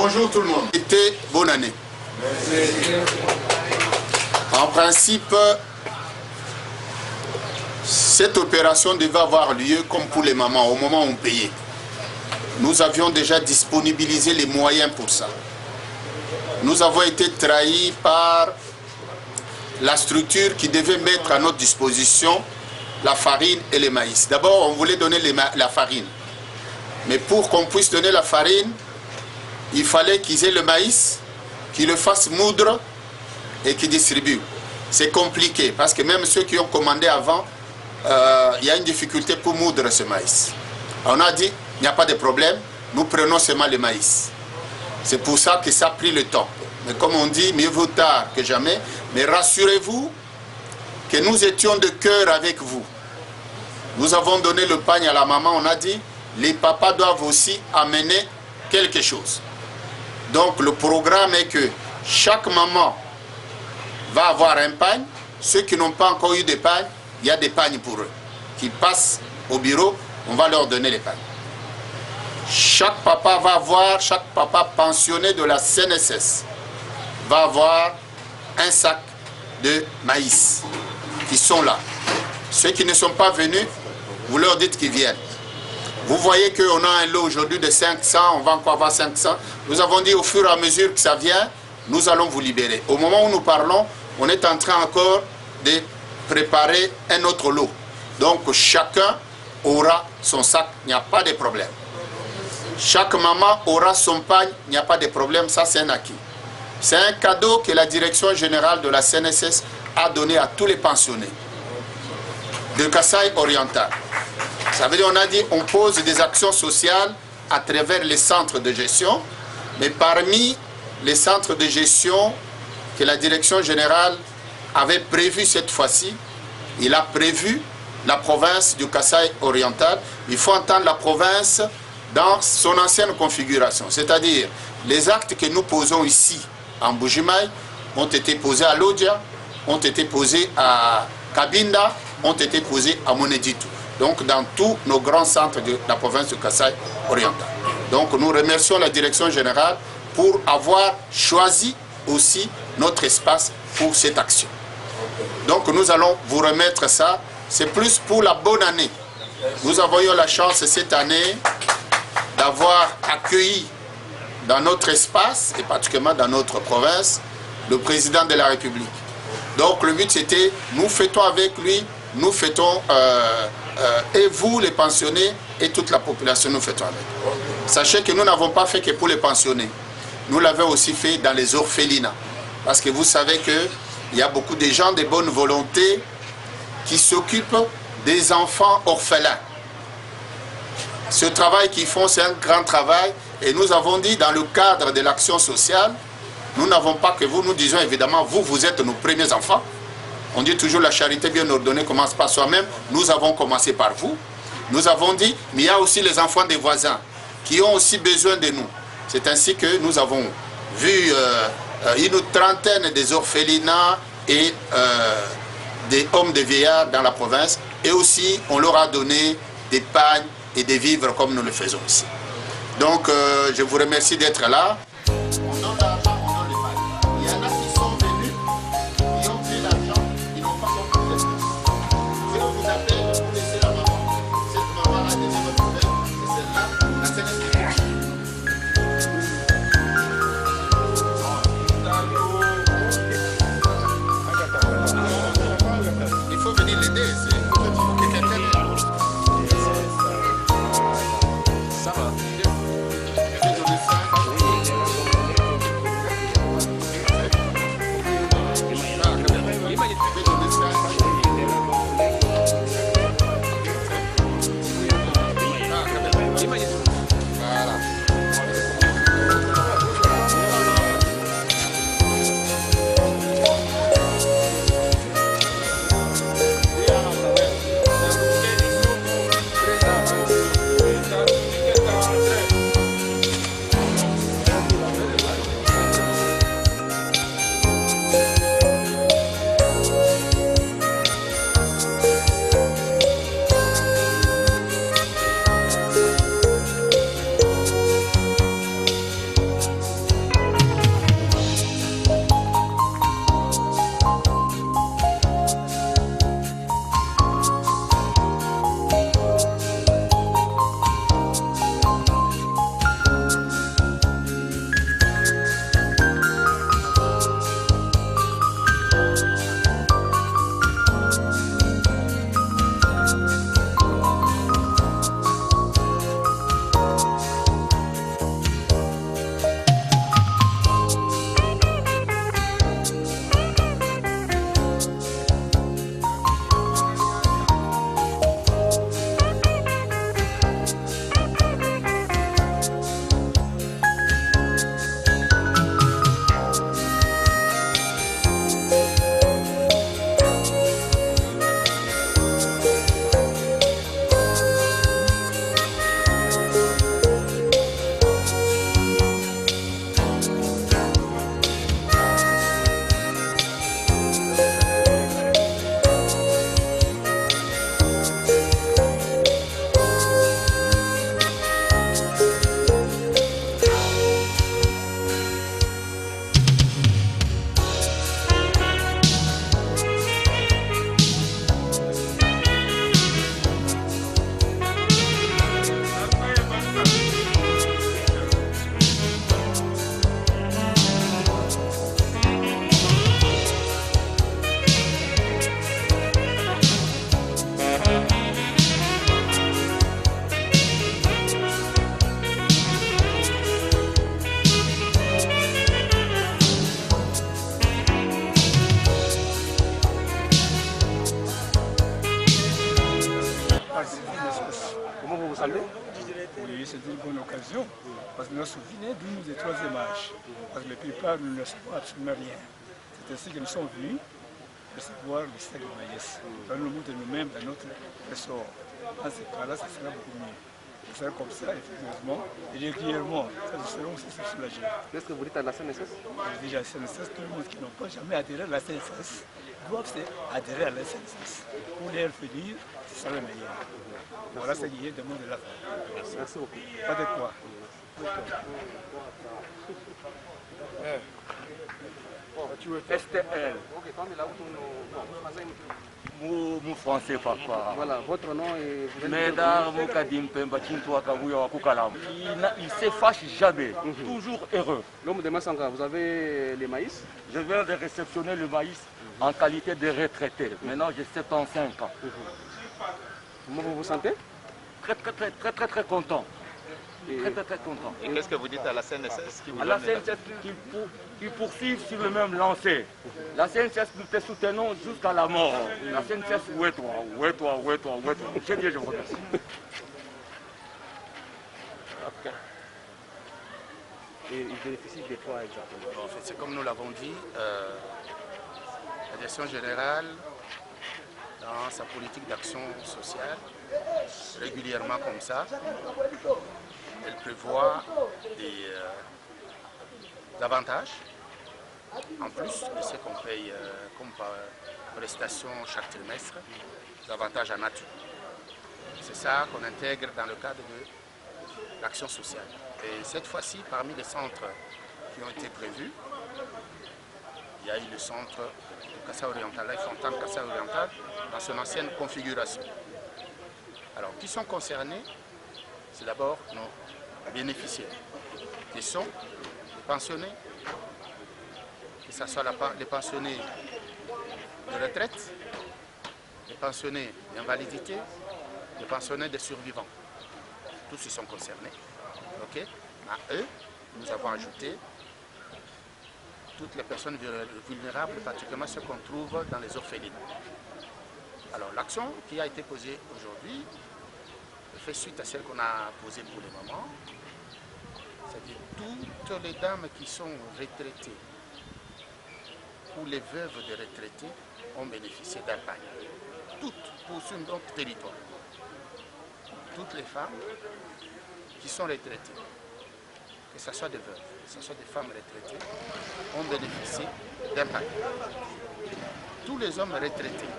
Bonjour tout le monde. Été, bonne année. En principe, cette opération devait avoir lieu comme pour les mamans, au moment où on payait. Nous avions déjà disponibilisé les moyens pour ça. Nous avons été trahis par la structure qui devait mettre à notre disposition la farine et le maïs. D'abord, on voulait donner la farine. Mais pour qu'on puisse donner la farine, il fallait qu'ils aient le maïs, qu'ils le fassent moudre et qu'ils distribuent. C'est compliqué parce que même ceux qui ont commandé avant, il y a une difficulté pour moudre ce maïs. On a dit, il n'y a pas de problème, nous prenons seulement le maïs. C'est pour ça que ça a pris le temps. Mais comme on dit, mieux vaut tard que jamais. Mais rassurez-vous que nous étions de cœur avec vous. Nous avons donné le pagne à la maman, on a dit, les papas doivent aussi amener quelque chose. Donc le programme est que chaque maman va avoir un pagne. Ceux qui n'ont pas encore eu de pagne, il y a des pagnes pour eux. Qui passent au bureau, on va leur donner les pagnes. Chaque papa va avoir, chaque papa pensionné de la CNSS va avoir un sac de maïs qui sont là. Ceux qui ne sont pas venus, vous leur dites qu'ils viennent. Vous voyez qu'on a un lot aujourd'hui de 500, on va encore avoir 500. Nous avons dit au fur et à mesure que ça vient, nous allons vous libérer. Au moment où nous parlons, on est en train encore de préparer un autre lot. Donc chacun aura son sac, il n'y a pas de problème. Chaque maman aura son pagne, il n'y a pas de problème, ça c'est un acquis. C'est un cadeau que la direction générale de la CNSS a donné à tous les pensionnés de Kasaï oriental. Ça veut dire, on a dit, on pose des actions sociales à travers les centres de gestion, mais parmi les centres de gestion que la direction générale avait prévu cette fois-ci, il a prévu la province du Kasaï oriental. Il faut entendre la province dans son ancienne configuration, c'est-à-dire les actes que nous posons ici en Mbuji-Mayi ont été posés à Lodja, ont été posés à Kabinda, ont été posés à Moneditu. Donc dans tous nos grands centres de la province du Kasaï oriental. Donc nous remercions la direction générale pour avoir choisi aussi notre espace pour cette action. Donc nous allons vous remettre ça. C'est plus pour la bonne année. Nous avons eu la chance cette année d'avoir accueilli dans notre espace, et particulièrement dans notre province, le président de la République. Donc le but c'était, nous fêtons avec lui, nous fêtons, et vous les pensionnés, et toute la population nous fêtons avec. Sachez que nous n'avons pas fait que pour les pensionnés. Nous l'avons aussi fait dans les orphelinats. Parce que vous savez qu'il y a beaucoup de gens de bonne volonté qui s'occupent des enfants orphelins. Ce travail qu'ils font, c'est un grand travail. Et nous avons dit, dans le cadre de l'action sociale, nous n'avons pas que vous, nous disons évidemment, vous êtes nos premiers enfants. On dit toujours la charité bien ordonnée commence par soi-même. Nous avons commencé par vous. Nous avons dit, mais il y a aussi les enfants des voisins qui ont aussi besoin de nous. C'est ainsi que nous avons vu une trentaine des orphelinats et des hommes de vieillards dans la province. Et aussi, on leur a donné des pagnes et des vivres comme nous le faisons ici. Donc, je vous remercie d'être là. On donne l'argent, on donne les pagnes. Il y en a qui sont venus, qui ont pris l'argent, ils n'ont pas compris. Si on vous appelle, vous laissez la maman. Cette maman-là, déjà votre problème, c'est celle-là, la CNSS. Il faut venir l'aider, il faut que quelqu'un l'aide. Ça va. sentez? Oui, c'est une bonne occasion. Parce que nous nous souvenons d'où nous étions troisième âge. Parce que la plupart nous ne savons absolument rien. C'est ainsi que nous sommes venus recevoir le sac de maïs. Dans le monde de nous-mêmes, dans notre ressort. Dans ce cas-là, ça sera beaucoup mieux. Ça sera comme ça, effectivement, et régulièrement. Ça, nous serons aussi soulagés. Qu'est-ce que vous dites à la CNSS? Je dis à la CNSS, tout le monde qui n'a pas jamais adhéré à la CNSS doivent adhérer à la CNSS. Pour leur finir, ce sera le meilleur. Voilà ce qui est demande de la femme. Merci beaucoup. Pas de quoi. STL. Mon français papa. Voilà, votre nom et vous êtes... Il ne s'efface jamais, toujours heureux. L'homme de Massanga, vous avez les maïs? Je viens de réceptionner le maïs en qualité de retraité. Maintenant j'ai 75 ans. Comment vous vous sentez? Très content. Très content. Et qu'est-ce que vous dites à la CNSS qui vous À la donne les CNSS qui poursuivent sur le même lancé. La CNSS, nous te soutenons jusqu'à la mort. La CNSS, où est toi? J'ai dit, je vous remercie. Okay. Et il bénéficie de quoi exactement? En fait, c'est comme nous l'avons dit, la direction générale, dans sa politique d'action sociale, régulièrement comme ça, elle prévoit des avantages, en plus de ce qu'on paye comme prestation chaque trimestre, des avantages en nature. C'est ça qu'on intègre dans le cadre de l'action sociale. Et cette fois-ci, parmi les centres qui ont été prévus, il y a eu le centre de Kassa Oriental, la Fontaine Kassa Oriental, dans son ancienne configuration. Alors, qui sont concernés? C'est d'abord nos bénéficiaires, qui sont les pensionnés, que ce soit les pensionnés de retraite, les pensionnés d'invalidité, les pensionnés des survivants. Tous ils sont concernés. Okay? À eux, nous avons ajouté toutes les personnes vulnérables, particulièrement ceux qu'on trouve dans les orphelines. Alors l'action qui a été posée aujourd'hui fait suite à celle qu'on a posée pour le moment, c'est-à-dire toutes les dames qui sont retraitées ou les veuves de retraités ont bénéficié d'un panier. Toutes, pour sur notre territoire. Toutes les femmes qui sont retraitées, que ce soit des veuves, que ce soit des femmes retraitées, ont bénéficié d'un panier. Tous les hommes retraités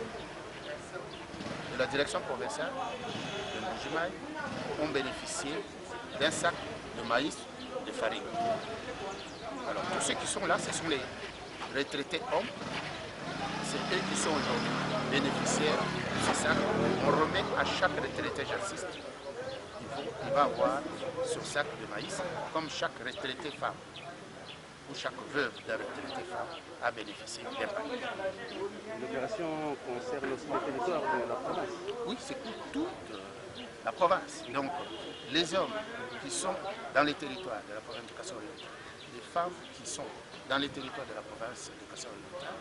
de la direction provinciale de Mbujimaï ont bénéficié d'un sac de maïs, de farine. Alors tous ceux qui sont là, ce sont les retraités hommes. C'est eux qui sont aujourd'hui bénéficiaires de ce sac. On remet à chaque retraité, j'insiste, il va avoir ce sac de maïs, comme chaque retraité femme ou chaque veuve d'un retraité femme a bénéficié d'un panier. L'opération concerne aussi le territoire de la province? Oui, c'est pour toute la province. Donc, les hommes qui sont dans les territoires de la province de Kassa-Oriental, les femmes qui sont dans les territoires de la province de Kassa-Oriental,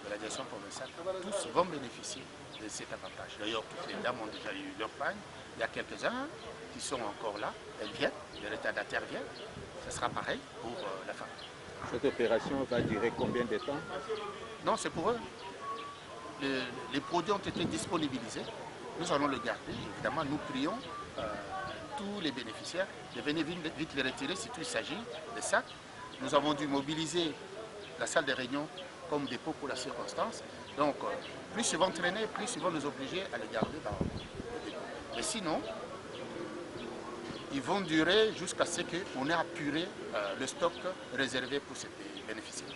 de la direction provinciale, tous vont bénéficier de cet avantage. D'ailleurs, toutes les dames ont déjà eu leur pagne. Il y a quelques-uns qui sont encore là. Elles viennent, les retardataires viennent. Ce sera pareil pour la femme. Cette opération va durer combien de temps? Non, c'est pour eux. Les produits ont été disponibilisés. Nous allons le garder. Évidemment, nous prions tous les bénéficiaires de venir vite les retirer si il s'agit de sacs. Nous avons dû mobiliser la salle de réunion comme dépôt pour la circonstance. Donc, plus ils vont traîner, plus ils vont nous obliger à les garder dans le dépôt. Mais sinon, ils vont durer jusqu'à ce qu'on ait apuré le stock réservé pour ces bénéficiaires.